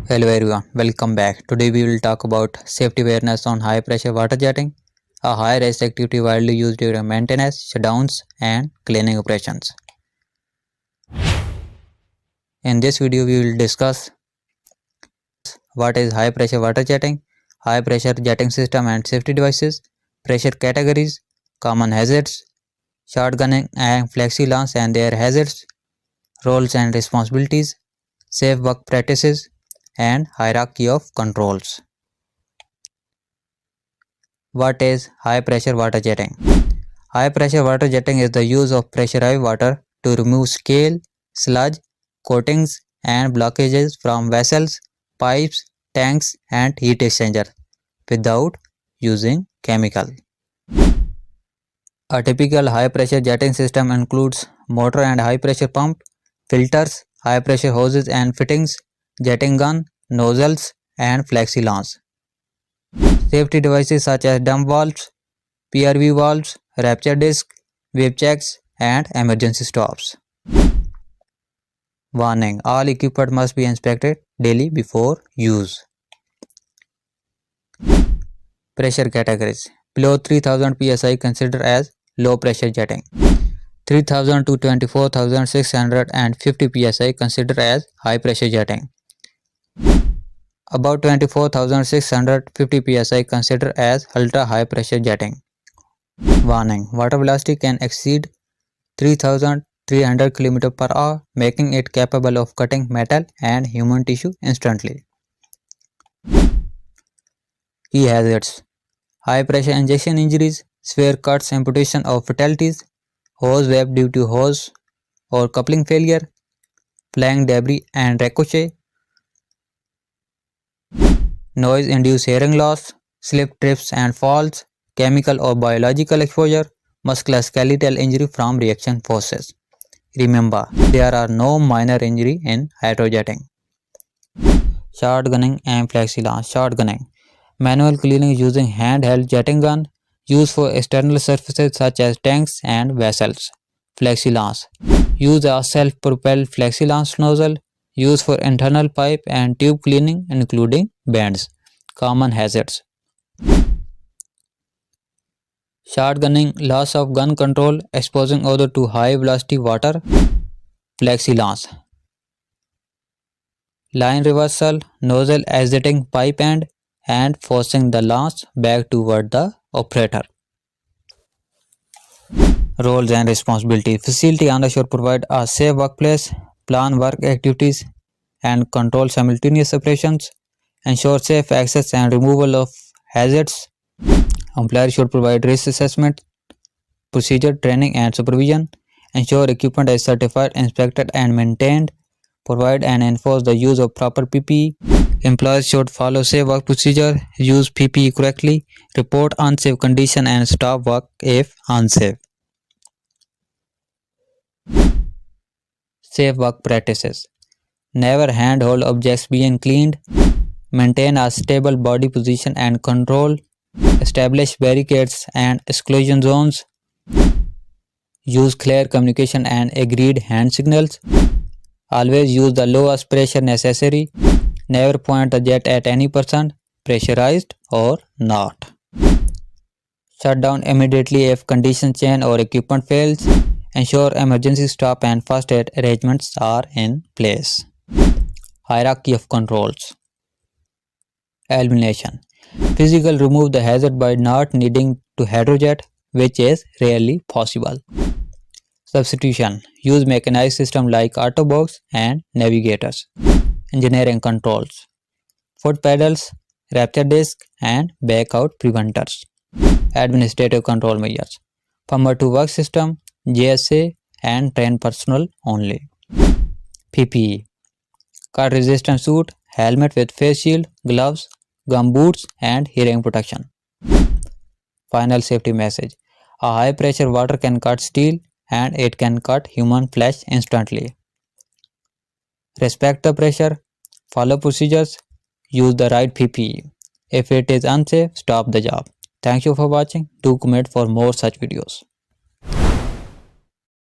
Hello everyone, welcome back. Today we will talk about safety awareness on high pressure water jetting, a high risk activity widely used during maintenance, shutdowns and cleaning operations. In this video we will discuss what is high pressure water jetting, high pressure jetting system and safety devices, pressure categories, common hazards, shotgunning and flexi launch and their hazards, roles and responsibilities, safe work practices and hierarchy of controls. What is high pressure water jetting? High pressure water jetting is the use of pressurized water to remove scale, sludge, coatings and blockages from vessels, pipes, tanks and heat exchangers without using chemical. A typical high pressure jetting system includes motor and high pressure pump, filters, high pressure hoses and fittings, jetting gun, nozzles and flexi launch. Safety devices such as dump valves, PRV valves, rapture disc, wave checks and emergency stops. Warning: all equipment must be inspected daily before use. Pressure categories: below 3000 psi considered as low pressure jetting. 3000 to 24,650 psi considered as high pressure jetting. About 24,650 psi considered as ultra high pressure jetting. Warning: water velocity can exceed 3,300 km per hour, making it capable of cutting metal and human tissue instantly. Key hazards: high pressure injection injuries, severe cuts, amputation or fatalities, hose web due to hose or coupling failure, flying debris and ricochet, noise induced hearing loss, slip, trips and falls, chemical or biological exposure, musculoskeletal injury from reaction forces. Remember, there are no minor injury in hydrojetting. Shotgunning and flexi launch. Shotgunning: manual cleaning using handheld jetting gun, used for external surfaces such as tanks and vessels. Flexi launch: use a self-propelled flexi launch nozzle, used for internal pipe and tube cleaning including bends. Common hazards: shotgunning, loss of gun control, exposing odor to high velocity water. Flexi launch: line reversal, nozzle exiting pipe end and forcing the launch back toward the operator. Roles and responsibilities: facility owner should provide a safe workplace, plan work activities and control simultaneous operations, ensure safe access and removal of hazards. Employer should provide risk assessment, procedure training and supervision, ensure equipment is certified, inspected and maintained, provide and enforce the use of proper PPE. Employees should follow safe work procedure, use PPE correctly, report unsafe condition and stop work if unsafe. Safe work practices: never handhold objects being cleaned, maintain a stable body position and control, establish barricades and exclusion zones, use clear communication and agreed hand signals, always use the lowest pressure necessary, never point the jet at any person, pressurized or not. Shut down immediately if conditions change or equipment fails. Ensure emergency stop and first aid arrangements are in place. Hierarchy of controls. Elimination: physical remove the hazard by not needing to hydrojet, which is rarely possible. Substitution: use mechanized system like autobox and navigators. Engineering controls: foot pedals, rapture disc and backout preventers. Administrative control measures: permit to work system, JSA and trained personnel only. PPE: cut resistant suit, helmet with face shield, gloves, gum boots and hearing protection. Final safety message: a high pressure water can cut steel and it can cut human flesh instantly. Respect the pressure, follow procedures, use the right PPE. If it is unsafe, stop the job. Thank you for watching. Do comment for more such videos.